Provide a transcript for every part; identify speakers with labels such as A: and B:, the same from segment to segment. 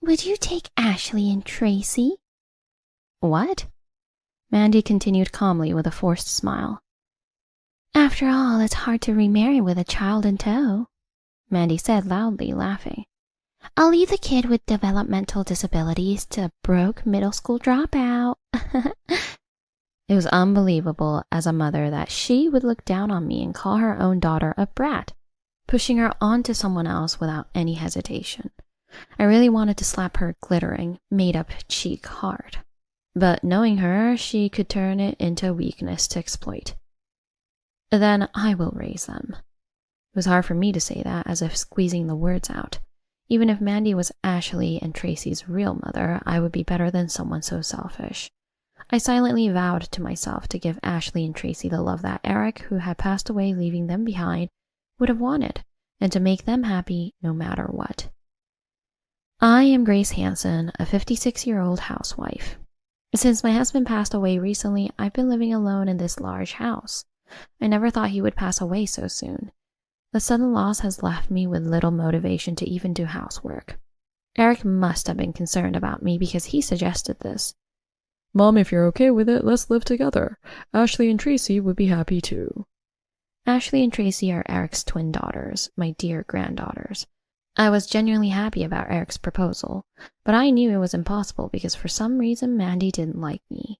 A: Would you take Ashley and Tracy? What? Mandy continued calmly with a forced smile. After all, it's hard to remarry with a child in tow, Mandy said loudly, laughing. I'll leave the kid with developmental disabilities to a broke middle school dropout. It was unbelievable as a mother that she would look down on me and call her own daughter a brat, pushing her onto someone else without any hesitation. I really wanted to slap her glittering, made-up cheek hard. But knowing her, she could turn it into a weakness to exploit. Then I will raise them. It was hard for me to say that, as if squeezing the words out. Even if Mandy was Ashley and Tracy's real mother, I would be better than someone so selfish. I silently vowed to myself to give Ashley and Tracy the love that Eric, who had passed away leaving them behind, would have wanted, and to make them happy no matter what. I am Grace Hanson, a 56-year-old housewife. Since my husband passed away recently, I've been living alone in this large house. I never thought he would pass away so soon. The sudden loss has left me with little motivation to even do housework. Eric must have been concerned about me because he suggested this. Mom, if you're okay with it, let's live together. Ashley and Tracy would be happy too. Ashley and Tracy are Eric's twin daughters, my dear granddaughters. I was genuinely happy about Eric's proposal, but I knew it was impossible because for some reason Mandy didn't like me.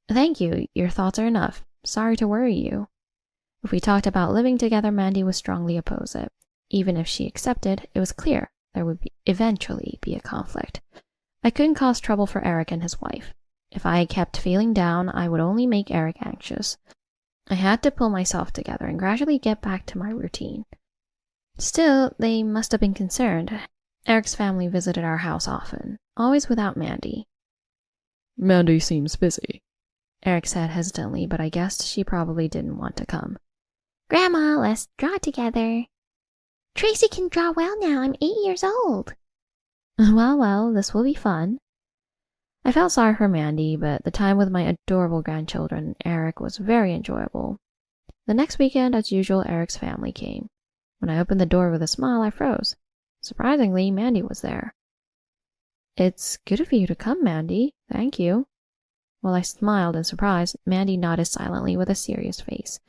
A: Thank you, your thoughts are enough. Sorry to worry you. If we talked about living together, Mandy would strongly oppose it. Even if she accepted, it was clear there would eventually be a conflict. I couldn't cause trouble for Eric and his wife. If I kept feeling down, I would only make Eric anxious. I had to pull myself together and gradually get back to my routine. Still, they must have been concerned. Eric's family visited our house often, always without Mandy. Mandy seems busy, Eric said hesitantly, but I guessed she probably didn't want to come. Grandma, let's draw together. Tracy can draw well now. I'm 8 years old. Well, this will be fun. I felt sorry for Mandy, but the time with my adorable grandchildren, Eric, was very enjoyable. The next weekend, as usual, Eric's family came. When I opened the door with a smile, I froze. Surprisingly, Mandy was there. It's good of you to come, Mandy. Thank you. While I smiled in surprise, Mandy nodded silently with a serious face.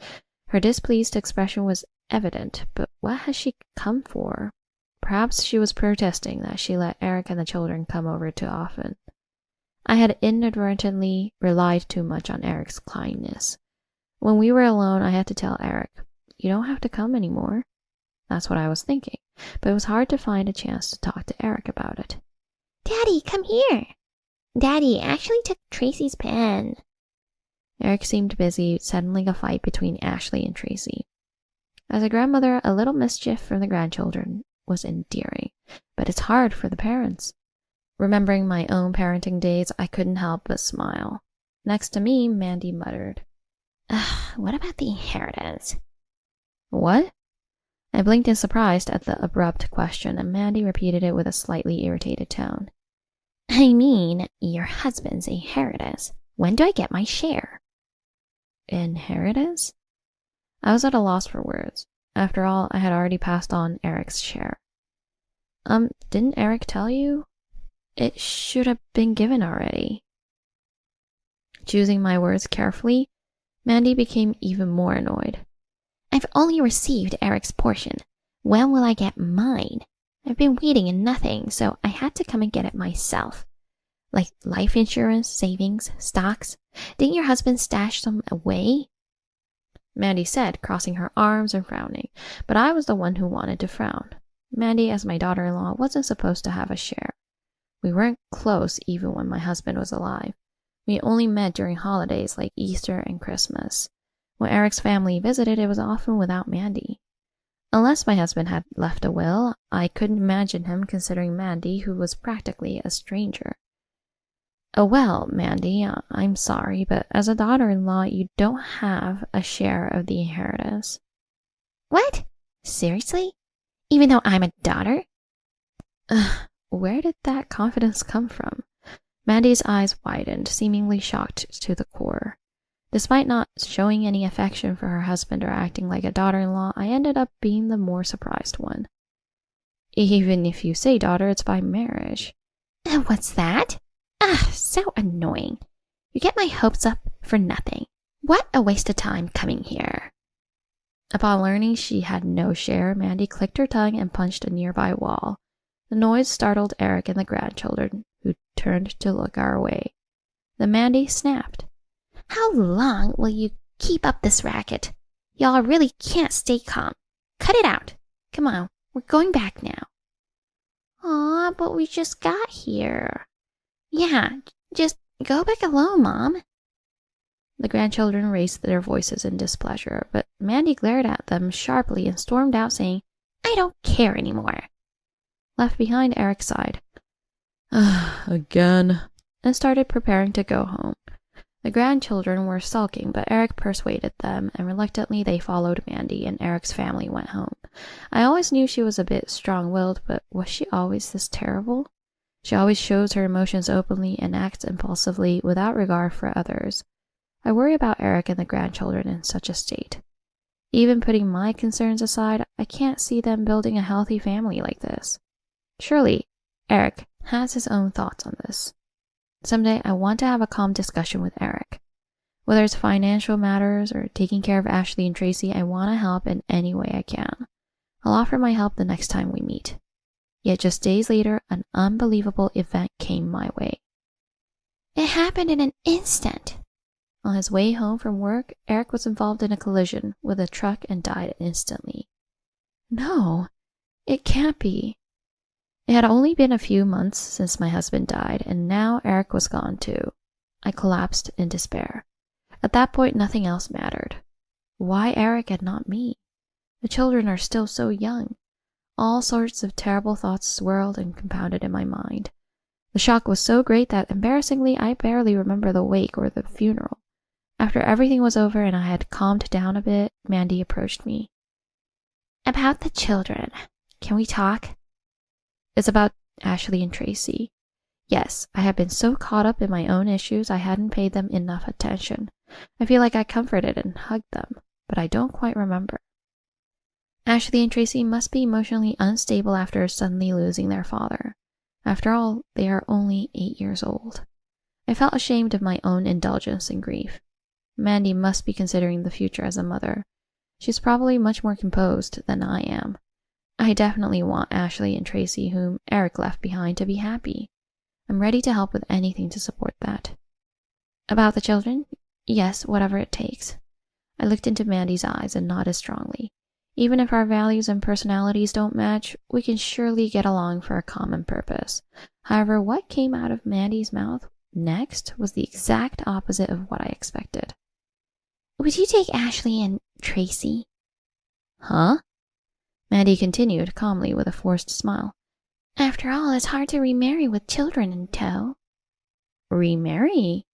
A: Her displeased expression was evident, but what had she come for? Perhaps she was protesting that she let Eric and the children come over too often. I had inadvertently relied too much on Eric's kindness. When we were alone, I had to tell Eric, "You don't have to come anymore." That's what I was thinking, but it was hard to find a chance to talk to Eric about it. Daddy, come here. Daddy actually took Tracy's pen. Eric seemed busy settling a fight between Ashley and Tracy. As a grandmother, a little mischief from the grandchildren was endearing, but it's hard for the parents. Remembering my own parenting days, I couldn't help but smile. Next to me, Mandy muttered, What about the inheritance? What? I blinked in surprise at the abrupt question, and Mandy repeated it with a slightly irritated tone. I mean, your husband's inheritance. When do I get my share? Inheritance? I was at a loss for words. After all, I had already passed on Eric's share. Didn't Eric tell you? It should have been given already. Choosing my words carefully, Mandy became even more annoyed. I've only received Eric's portion. When will I get mine? I've been waiting and nothing, so I had to come and get it myself. Like life insurance, savings, stocks. Didn't your husband stash some away? Mandy said, crossing her arms and frowning, but I was the one who wanted to frown. Mandy, as my daughter-in-law, wasn't supposed to have a share. We weren't close even when my husband was alive. We only met during holidays like Easter and Christmas. When Eric's family visited, it was often without Mandy. Unless my husband had left a will, I couldn't imagine him considering Mandy, who was practically a stranger. Oh well, Mandy, I'm sorry, but as a daughter-in-law, you don't have a share of the inheritance. What? Seriously? Even though I'm a daughter? Where did that confidence come from? Mandy's eyes widened, seemingly shocked to the core. Despite not showing any affection for her husband or acting like a daughter-in-law, I ended up being the more surprised one. Even if you say daughter, it's by marriage.
B: What's that? So annoying. You get my hopes up for nothing. What a waste of time coming here.
A: Upon learning she had no share, Mandy clicked her tongue and punched a nearby wall. The noise startled Eric and the grandchildren, who turned to look our way. Then Mandy snapped.
B: How long will you keep up this racket? Y'all really can't stay calm. Cut it out. Come on, we're going back now. Aw, but we just got here. Yeah, just go back alone, Mom.
A: The grandchildren raised their voices in displeasure, but Mandy glared at them sharply and stormed out, saying,
B: I don't care anymore.
A: Left behind, Eric sighed. Again, and started preparing to go home. The grandchildren were sulking, but Eric persuaded them, and reluctantly they followed Mandy, and Eric's family went home. I always knew she was a bit strong-willed, but was she always this terrible? She always shows her emotions openly and acts impulsively without regard for others. I worry about Eric and the grandchildren in such a state. Even putting my concerns aside, I can't see them building a healthy family like this. Surely, Eric has his own thoughts on this. Someday I want to have a calm discussion with Eric. Whether it's financial matters or taking care of Ashley and Tracy, I want to help in any way I can. I'll offer my help the next time we meet. Yet just days later, an unbelievable event came my way.
B: It happened in an instant.
A: On his way home from work, Eric was involved in a collision with a truck and died instantly. No, it can't be. It had only been a few months since my husband died, and now Eric was gone too. I collapsed in despair. At that point, nothing else mattered. Why Eric and not me? The children are still so young. All sorts of terrible thoughts swirled and compounded in my mind. The shock was so great that, embarrassingly, I barely remember the wake or the funeral. After everything was over and I had calmed down a bit, Mandy approached me.
B: About the children. Can we talk?
A: It's about Ashley and Tracy. Yes, I have been so caught up in my own issues I hadn't paid them enough attention. I feel like I comforted and hugged them, but I don't quite remember. Ashley and Tracy must be emotionally unstable after suddenly losing their father. After all, they are only 8 years old. I felt ashamed of my own indulgence in grief. Mandy must be considering the future as a mother. She's probably much more composed than I am. I definitely want Ashley and Tracy, whom Eric left behind, to be happy. I'm ready to help with anything to support that. About the children? Yes, whatever it takes. I looked into Mandy's eyes and nodded strongly. Even if our values and personalities don't match, we can surely get along for a common purpose. However, what came out of Mandy's mouth next was the exact opposite of what I expected.
B: Would you take Ashley and Tracy?
A: Huh? Mandy continued calmly with a forced smile.
B: After all, it's hard to remarry with children in tow.
A: Remarry?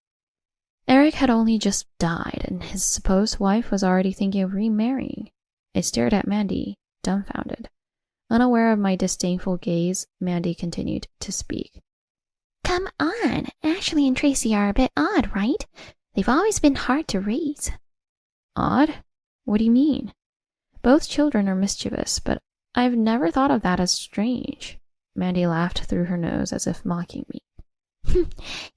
A: Eric had only just died, and his supposed wife was already thinking of remarrying. I stared at Mandy, dumbfounded. Unaware of my disdainful gaze, Mandy continued to speak.
B: Come on, Ashley and Tracy are a bit odd, right? They've always been hard to raise.
A: Odd? What do you mean? Both children are mischievous, but I've never thought of that as strange. Mandy laughed through her nose as if mocking me.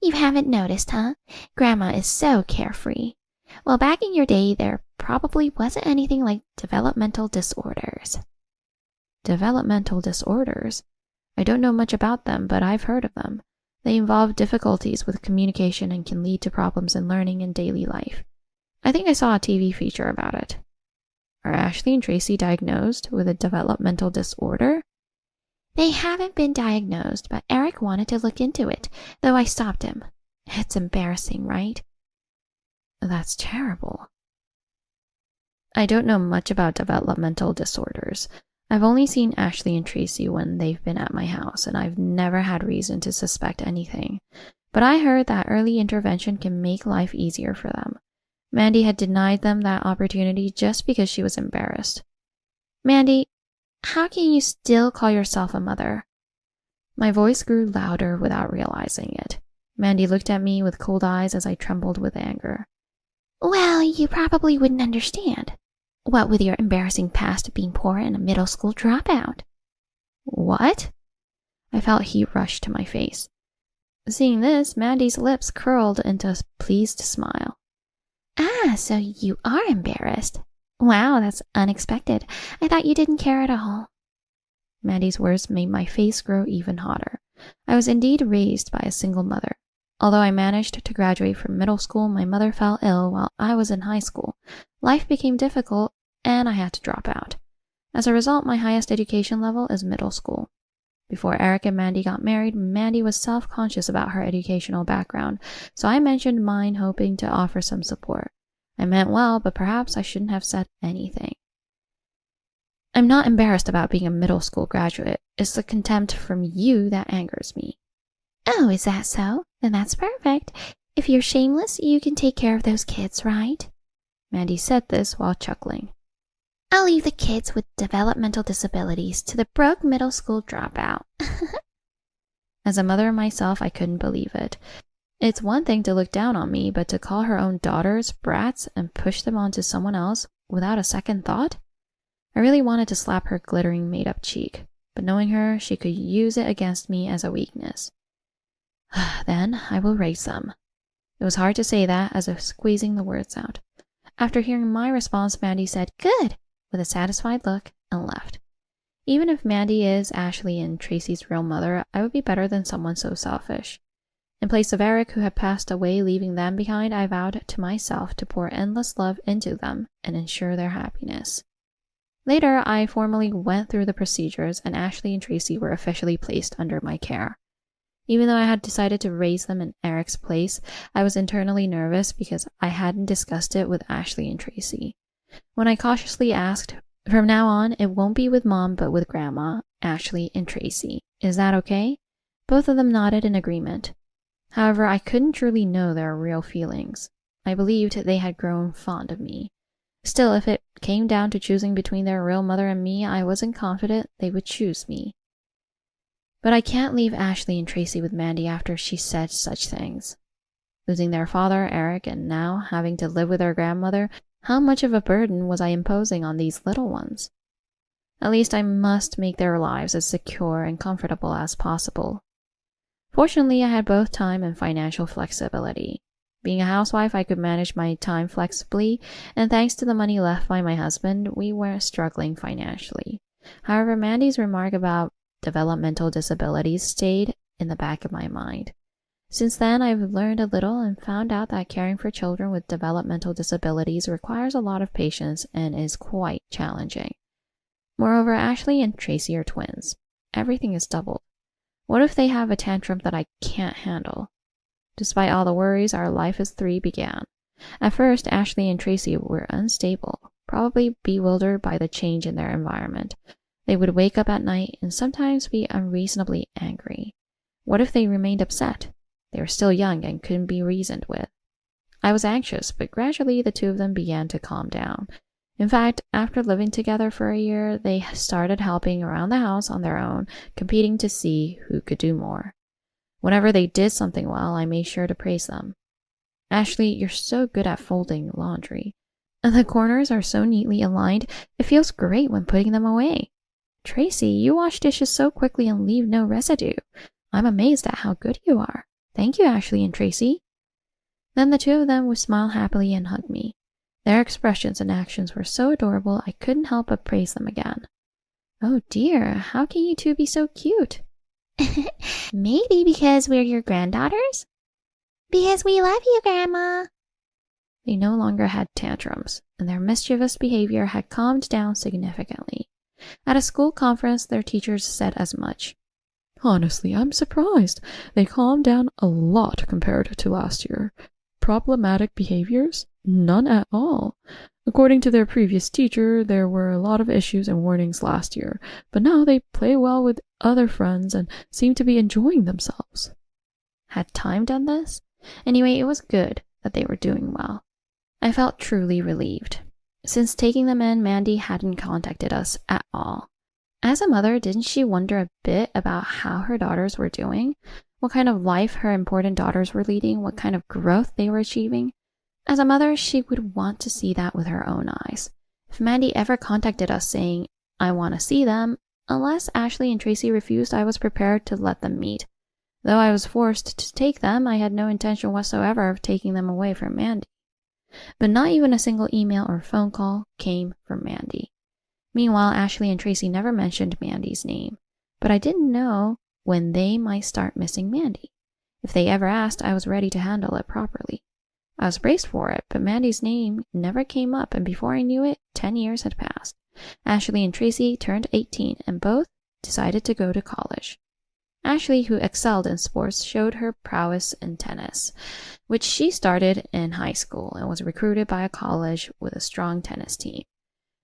B: You haven't noticed, huh? Grandma is so carefree. Well, back in your day, there probably wasn't anything like developmental disorders.
A: Developmental disorders? I don't know much about them, but I've heard of them. They involve difficulties with communication and can lead to problems in learning and daily life. I think I saw a TV feature about it. Are Ashley and Tracy diagnosed with a developmental disorder?
B: They haven't been diagnosed, but Eric wanted to look into it, though I stopped him. It's embarrassing, right?
A: That's terrible. I don't know much about developmental disorders. I've only seen Ashley and Tracy when they've been at my house, and I've never had reason to suspect anything. But I heard that early intervention can make life easier for them. Mandy had denied them that opportunity just because she was embarrassed. Mandy, how can you still call yourself a mother? My voice grew louder without realizing it. Mandy looked at me with cold eyes as I trembled with anger.
B: Well, you probably wouldn't understand. What with your embarrassing past being poor and a middle school dropout.
A: What? I felt heat rush to my face. Seeing this, Mandy's lips curled into a pleased smile.
B: Ah, so you are embarrassed. Wow, that's unexpected. I thought you didn't care at all.
A: Mandy's words made my face grow even hotter. I was indeed raised by a single mother. Although I managed to graduate from middle school, my mother fell ill while I was in high school. Life became difficult, and I had to drop out. As a result, my highest education level is middle school. Before Eric and Mandy got married, Mandy was self-conscious about her educational background, so I mentioned mine, hoping to offer some support. I meant well, but perhaps I shouldn't have said anything. I'm not embarrassed about being a middle school graduate. It's the contempt from you that angers me.
B: Oh, is that so? Then that's perfect. If you're shameless, you can take care of those kids, right?
A: Mandy said this while chuckling.
B: I'll leave the kids with developmental disabilities to the broke middle school dropout.
A: As a mother myself, I couldn't believe it. It's one thing to look down on me, but to call her own daughters brats and push them onto someone else without a second thought? I really wanted to slap her glittering made-up cheek, but knowing her, she could use it against me as a weakness. Then I will raise them. It was hard to say that as I was squeezing the words out. After hearing my response, Mandy said, "Good," with a satisfied look, and left. Even if Mandy is Ashley and Tracy's real mother, I would be better than someone so selfish. In place of Eric, who had passed away leaving them behind, I vowed to myself to pour endless love into them and ensure their happiness. Later, I formally went through the procedures, and Ashley and Tracy were officially placed under my care. Even though I had decided to raise them in Eric's place, I was internally nervous because I hadn't discussed it with Ashley and Tracy. When I cautiously asked, "From now on, it won't be with Mom but with Grandma, Ashley, and Tracy. Is that okay?" Both of them nodded in agreement. However, I couldn't truly know their real feelings. I believed they had grown fond of me. Still, if it came down to choosing between their real mother and me, I wasn't confident they would choose me. But I can't leave Ashley and Tracy with Mandy after she said such things. Losing their father, Eric, and now having to live with their grandmother, how much of a burden was I imposing on these little ones? At least I must make their lives as secure and comfortable as possible. Fortunately, I had both time and financial flexibility. Being a housewife, I could manage my time flexibly, and thanks to the money left by my husband, we weren't struggling financially. However, Mandy's remark about developmental disabilities stayed in the back of my mind. Since then, I've learned a little and found out that caring for children with developmental disabilities requires a lot of patience and is quite challenging. Moreover, Ashley and Tracy are twins. Everything is doubled. What if they have a tantrum that I can't handle? Despite all the worries, our life as three began. At first, Ashley and Tracy were unstable, probably bewildered by the change in their environment. They would wake up at night and sometimes be unreasonably angry. What if they remained upset? They were still young and couldn't be reasoned with. I was anxious, but gradually the two of them began to calm down. In fact, after living together for a year, they started helping around the house on their own, competing to see who could do more. Whenever they did something well, I made sure to praise them. "Ashley, you're so good at folding laundry. The corners are so neatly aligned, it feels great when putting them away. Tracy, you wash dishes so quickly and leave no residue. I'm amazed at how good you are. Thank you, Ashley and Tracy." Then the two of them would smile happily and hug me. Their expressions and actions were so adorable I couldn't help but praise them again. Oh dear, how can you two be so cute?
B: Maybe because we're your granddaughters? Because we love you, Grandma.
A: They no longer had tantrums, and their mischievous behavior had calmed down significantly. At a school conference, their teachers said as much. "Honestly, I'm surprised. They calmed down a lot compared to last year. Problematic behaviors? None at all. According to their previous teacher, there were a lot of issues and warnings last year, but now they play well with other friends and seem to be enjoying themselves." Had time done this? Anyway, it was good that they were doing well. I felt truly relieved. Since taking them in, Mandy hadn't contacted us at all. As a mother, didn't she wonder a bit about how her daughters were doing? What kind of life her important daughters were leading? What kind of growth they were achieving? As a mother, she would want to see that with her own eyes. If Mandy ever contacted us saying, "I want to see them," Unless Ashley and Tracy refused, I was prepared to let them meet. Though I was forced to take them, I had no intention whatsoever of taking them away from Mandy. But not even a single email or phone call came from Mandy. Meanwhile, Ashley and Tracy never mentioned Mandy's name, but I didn't know when they might start missing Mandy. If they ever asked, I was ready to handle it properly. I was braced for it, but Mandy's name never came up, and before I knew it, 10 years had passed. Ashley and Tracy turned 18, and both decided to go to college. Ashley, who excelled in sports, showed her prowess in tennis, which she started in high school and was recruited by a college with a strong tennis team.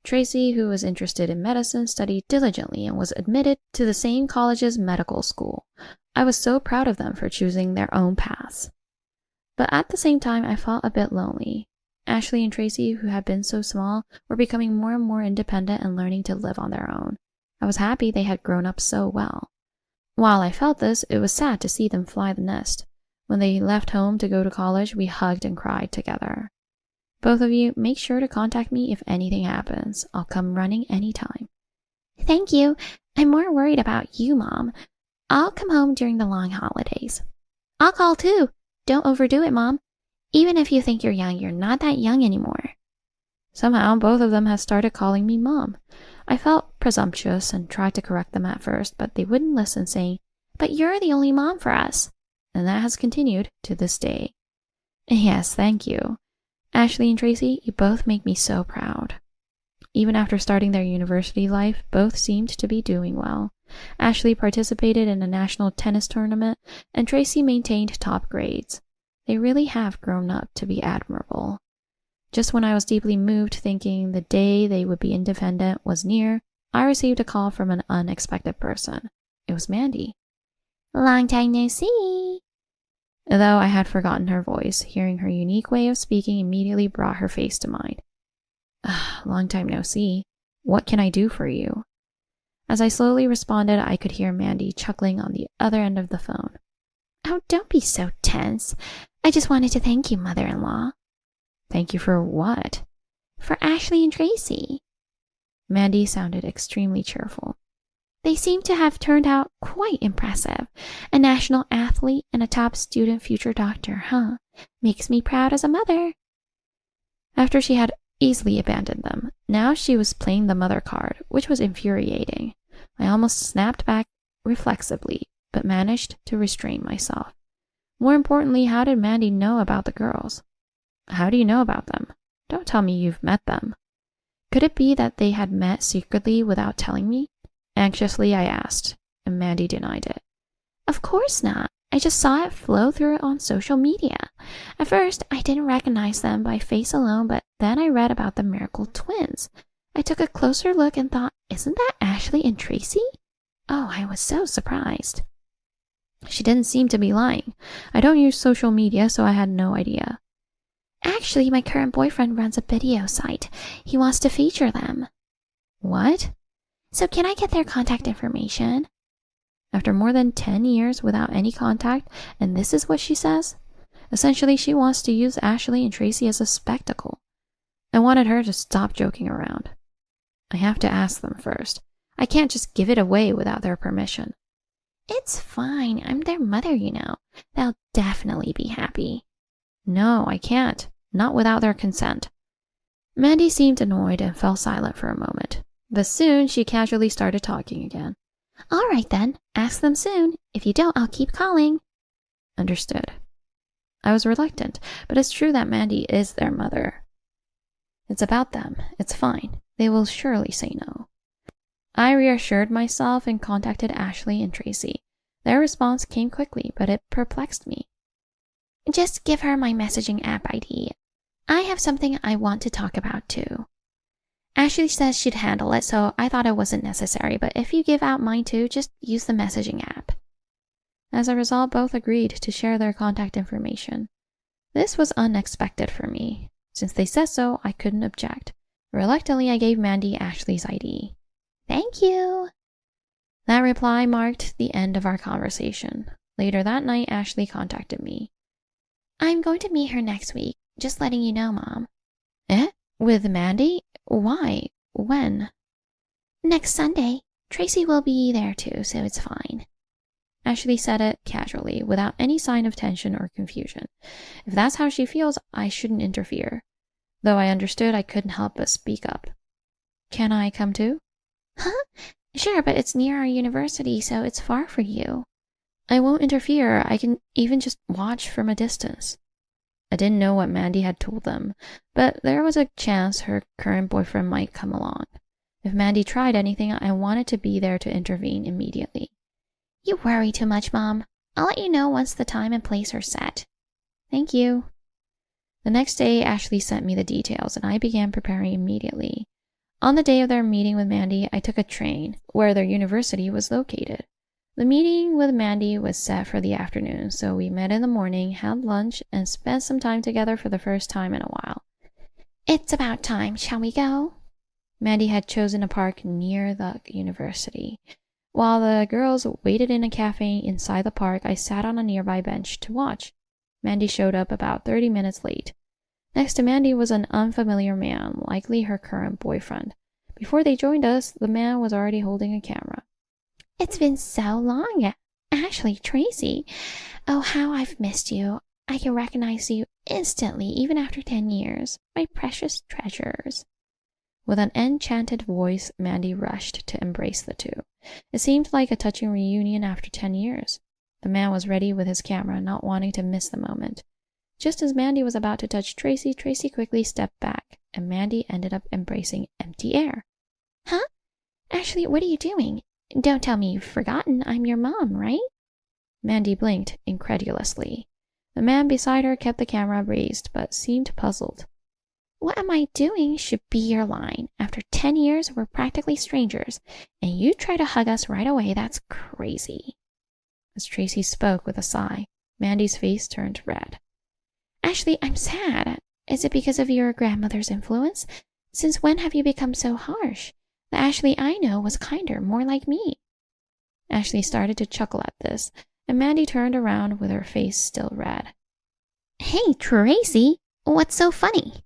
A: Tracy, who was interested in medicine, studied diligently and was admitted to the same college's medical school. I was so proud of them for choosing their own paths. But at the same time, I felt a bit lonely. Ashley and Tracy, who had been so small, were becoming more and more independent and learning to live on their own. I was happy they had grown up so well. While I felt this, it was sad to see them fly the nest. When they left home to go to college, we hugged and cried together. Both of you, make sure to contact me if anything happens. I'll come running anytime.
B: Thank you. I'm more worried about you, Mom. I'll come home during the long holidays. I'll call too. Don't overdo it, Mom. Even if you think you're young, you're not that young anymore.
A: Somehow, both of them had started calling me Mom. I felt presumptuous and tried to correct them at first, but they wouldn't listen, saying,
B: "But you're the only mom for us."
A: And that has continued to this day. Yes, thank you. Ashley and Tracy, you both make me so proud. Even after starting their university life, both seemed to be doing well. Ashley participated in a national tennis tournament, and Tracy maintained top grades. They really have grown up to be admirable. Just when I was deeply moved, thinking the day they would be independent was near, I received a call from an unexpected person. It was Mandy.
B: Long time no see.
A: Though I had forgotten her voice, hearing her unique way of speaking immediately brought her face to mind. Long time no see. What can I do for you? As I slowly responded, I could hear Mandy chuckling on the other end of the phone.
B: Oh, don't be so tense. I just wanted to thank you, Mother-in-law.
A: Thank you for what?
B: For Ashley and Tracy.
A: Mandy sounded extremely cheerful.
B: They seem to have turned out quite impressive. A national athlete and a top student future doctor, huh? Makes me proud as a mother.
A: After she had easily abandoned them, now she was playing the mother card, which was infuriating. I almost snapped back reflexively, but managed to restrain myself. More importantly, how did Mandy know about the girls? How do you know about them? Don't tell me you've met them. Could it be that they had met secretly without telling me? Anxiously, I asked, and Mandy denied it.
B: Of course not. I just saw it flow through on social media. At first, I didn't recognize them by face alone, but then I read about the miracle twins. I took a closer look and thought, isn't that Ashley and Tracy? Oh, I was so surprised.
A: She didn't seem to be lying. I don't use social media, so I had no idea.
B: Actually, my current boyfriend runs a video site. He wants to feature them.
A: What?
B: So can I get their contact information?
A: After more than 10 years without any contact, and this is what she says? Essentially, she wants to use Ashley and Tracy as a spectacle. I wanted her to stop joking around. I have to ask them first. I can't just give it away without their permission.
B: It's fine. I'm their mother, you know. They'll definitely be happy.
A: No, I can't. Not without their consent. Mandy seemed annoyed and fell silent for a moment. But soon she casually started talking again.
B: All right then. Ask them soon. If you don't, I'll keep calling.
A: Understood. I was reluctant, but it's true that Mandy is their mother. It's about them. It's fine. They will surely say no. I reassured myself and contacted Ashley and Tracy. Their response came quickly, but it perplexed me.
B: Just give her my messaging app ID. I have something I want to talk about too. Ashley says she'd handle it, so I thought it wasn't necessary, but if you give out mine too, just use the messaging app.
A: As a result, both agreed to share their contact information. This was unexpected for me. Since they said so, I couldn't object. Reluctantly, I gave Mandy Ashley's ID.
B: Thank you.
A: That reply marked the end of our conversation. Later that night, Ashley contacted me.
B: I'm going to meet her next week. Just letting you know, Mom.
A: With Mandy? Why? When?
B: Next Sunday. Tracy will be there too, so it's fine.
A: Ashley said it casually, without any sign of tension or confusion. If that's how she feels, I shouldn't interfere. Though I understood I couldn't help but speak up. Can I come too?
B: Huh? Sure, but it's near our university, so it's far for you.
A: I won't interfere. I can even just watch from a distance. I didn't know what Mandy had told them, but there was a chance her current boyfriend might come along. If Mandy tried anything, I wanted to be there to intervene immediately.
B: You worry too much, Mom. I'll let you know once the time and place are set.
A: Thank you. The next day, Ashley sent me the details, and I began preparing immediately. On the day of their meeting with Mandy, I took a train, where their university was located. The meeting with Mandy was set for the afternoon, so we met in the morning, had lunch, and spent some time together for the first time in a while.
B: It's about time. Shall we go?
A: Mandy had chosen a park near the university. While the girls waited in a cafe inside the park, I sat on a nearby bench to watch. Mandy showed up about 30 minutes late. Next to Mandy was an unfamiliar man, likely her current boyfriend. Before they joined us, the man was already holding a camera.
B: It's been so long, Ashley, Tracy. Oh, how I've missed you. I can recognize you instantly, even after 10 years. My precious treasures.
A: With an enchanted voice, Mandy rushed to embrace the two. It seemed like a touching reunion after 10 years. The man was ready with his camera, not wanting to miss the moment. Just as Mandy was about to touch Tracy, Tracy quickly stepped back, and Mandy ended up embracing empty air.
B: Huh? Ashley, what are you doing? Don't tell me you've forgotten I'm your mom, right?
A: Mandy blinked incredulously. The man beside her kept the camera raised, but seemed puzzled.
B: What am I doing should be your line. After 10 years, we're practically strangers, and you try to hug us right away. That's crazy.
A: As Tracy spoke with a sigh, Mandy's face turned red.
B: Ashley, I'm sad. Is it because of your grandmother's influence? Since when have you become so harsh? The Ashley I know was kinder, more like me.
A: Ashley started to chuckle at this, and Mandy turned around with her face still red.
B: Hey, Tracy, what's so funny?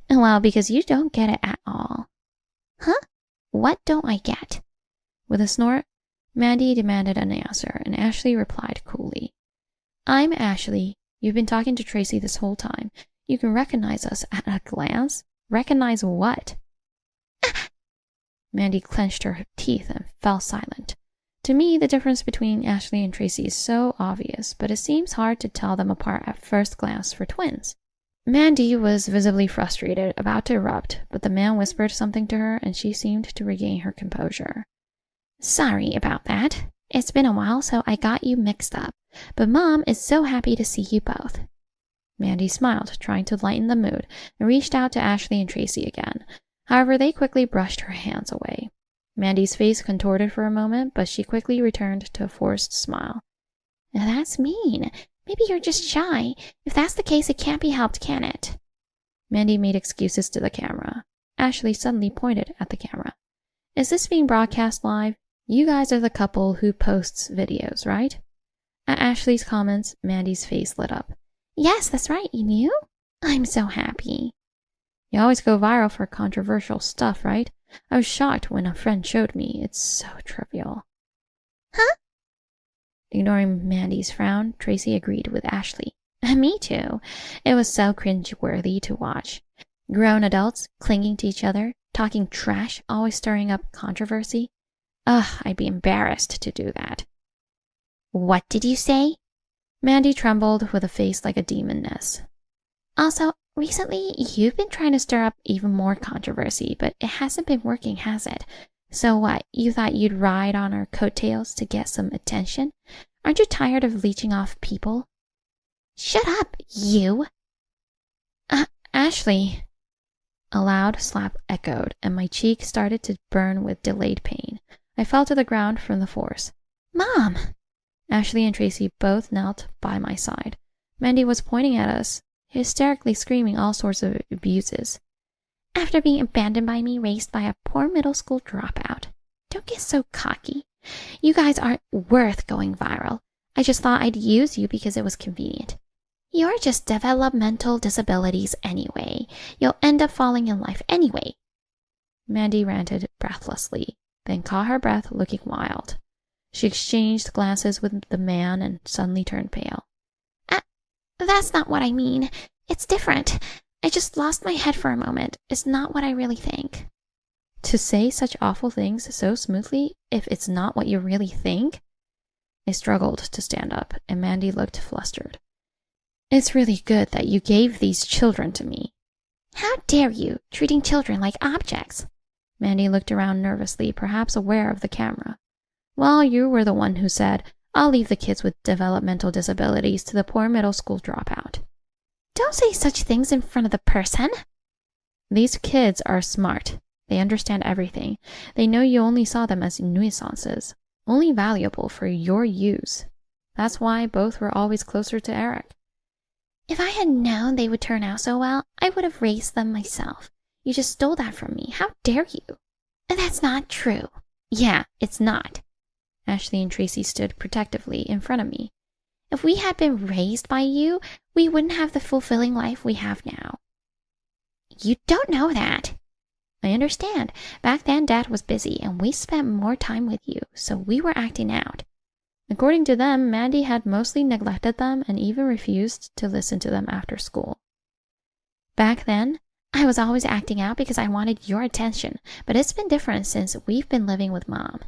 A: Well, because you don't get it at all.
B: Huh? What don't I get?
A: With a snort, Mandy demanded an answer, and Ashley replied coolly. I'm Ashley. You've been talking to Tracy this whole time. You can recognize us at a glance. Recognize what? Mandy clenched her teeth and fell silent. To me, the difference between Ashley and Tracy is so obvious, but it seems hard to tell them apart at first glance for twins. Mandy was visibly frustrated, about to erupt, but the man whispered something to her, and she seemed to regain her composure.
B: Sorry about that. It's been a while, so I got you mixed up. But Mom is so happy to see you both.
A: Mandy smiled, trying to lighten the mood, and reached out to Ashley and Tracy again. However, they quickly brushed her hands away. Mandy's face contorted for a moment, but she quickly returned to a forced smile.
B: That's mean. Maybe you're just shy. If that's the case, it can't be helped, can it?
A: Mandy made excuses to the camera. Ashley suddenly pointed at the camera. Is this being broadcast live? You guys are the couple who posts videos, right? At Ashley's comments, Mandy's face lit up.
B: Yes, that's right. You knew? I'm so happy.
A: You always go viral for controversial stuff, right? I was shocked when a friend showed me. It's so trivial.
B: Huh?
A: Ignoring Mandy's frown, Tracy agreed with Ashley. Me too. It was so cringe-worthy to watch. Grown adults clinging to each other, talking trash, always stirring up controversy. Ugh, I'd be embarrassed to do that.
B: What did you say?
A: Mandy trembled with a face like a demoness.
B: Also, recently, you've been trying to stir up even more controversy, but it hasn't been working, has it? So what, you thought you'd ride on our coattails to get some attention? Aren't you tired of leeching off people? Shut up, you!
A: Ashley! A loud slap echoed, and my cheek started to burn with delayed pain. I fell to the ground from the force.
B: Mom!
A: Ashley and Tracy both knelt by my side. Mandy was pointing at us, hysterically screaming all sorts of abuses.
B: After being abandoned by me, raised by a poor middle school dropout. Don't get so cocky. You guys aren't worth going viral. I just thought I'd use you because it was convenient. You're just developmental disabilities anyway. You'll end up falling in life anyway.
A: Mandy ranted breathlessly. then caught her breath, looking wild. She exchanged glances with the man and suddenly turned pale.
B: That's not what I mean. It's different. I just lost my head for a moment. It's not what I really think.
A: To say such awful things so smoothly if it's not what you really think? I struggled to stand up, and Mandy looked flustered. It's really good that you gave these children to me.
B: How dare you, treating children like objects?
A: Mandy looked around nervously, perhaps aware of the camera. Well, you were the one who said, I'll leave the kids with developmental disabilities to the poor middle school dropout.
B: Don't say such things in front of the person.
A: These kids are smart. They understand everything. They know you only saw them as nuisances, only valuable for your use. That's why both were always closer to Eric.
B: If I had known they would turn out so well, I would have raised them myself. You just stole that from me. How dare you? That's not true.
A: Yeah, it's not. Ashley and Tracy stood protectively in front of me.
B: If we had been raised by you, we wouldn't have the fulfilling life we have now. You don't know that.
A: I understand. Back then, Dad was busy, and we spent more time with you, so we were acting out. According to them, Mandy had mostly neglected them and even refused to listen to them after school.
B: Back then, I was always acting out because I wanted your attention, but it's been different since we've been living with Mom.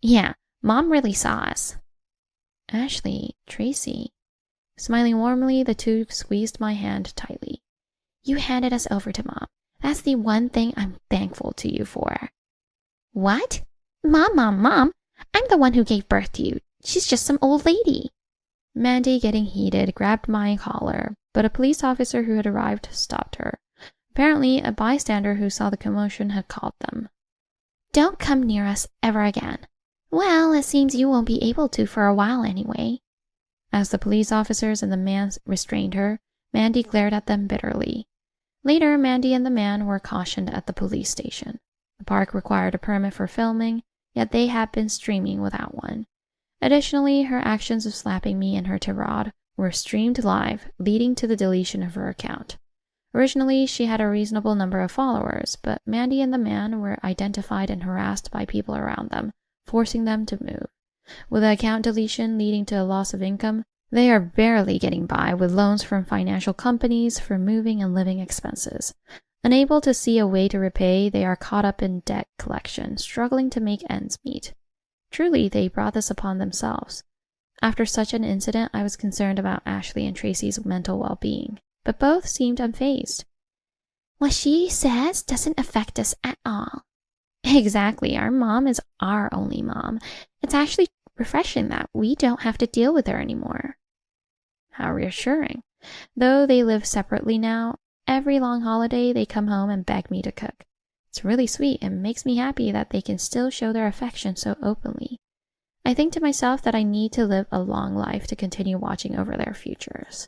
B: Yeah, Mom really saw us.
A: Ashley, Tracy. Smiling warmly, the two squeezed my hand tightly.
B: You handed us over to Mom. That's the one thing I'm thankful to you for. What? Mom. I'm the one who gave birth to you. She's just some old lady.
A: Mandy, getting heated, grabbed my collar, but a police officer who had arrived stopped her. Apparently, a bystander who saw the commotion had called them.
B: Don't come near us ever again. Well, it seems you won't be able to for a while anyway.
A: As the police officers and the man restrained her, Mandy glared at them bitterly. Later, Mandy and the man were cautioned at the police station. The park required a permit for filming, yet they had been streaming without one. Additionally, her actions of slapping me and her tirade were streamed live, leading to the deletion of her account. Originally, she had a reasonable number of followers, but Mandy and the man were identified and harassed by people around them, forcing them to move. With the account deletion leading to a loss of income, they are barely getting by with loans from financial companies for moving and living expenses. Unable to see a way to repay, they are caught up in debt collection, struggling to make ends meet. Truly, they brought this upon themselves. After such an incident, I was concerned about Ashley and Tracy's mental well-being, but both seemed unfazed.
B: What she says doesn't affect us at all.
A: Exactly. Our mom is our only mom. It's actually refreshing that we don't have to deal with her anymore. How reassuring. Though they live separately now, every long holiday they come home and beg me to cook. It's really sweet and makes me happy that they can still show their affection so openly. I think to myself that I need to live a long life to continue watching over their futures.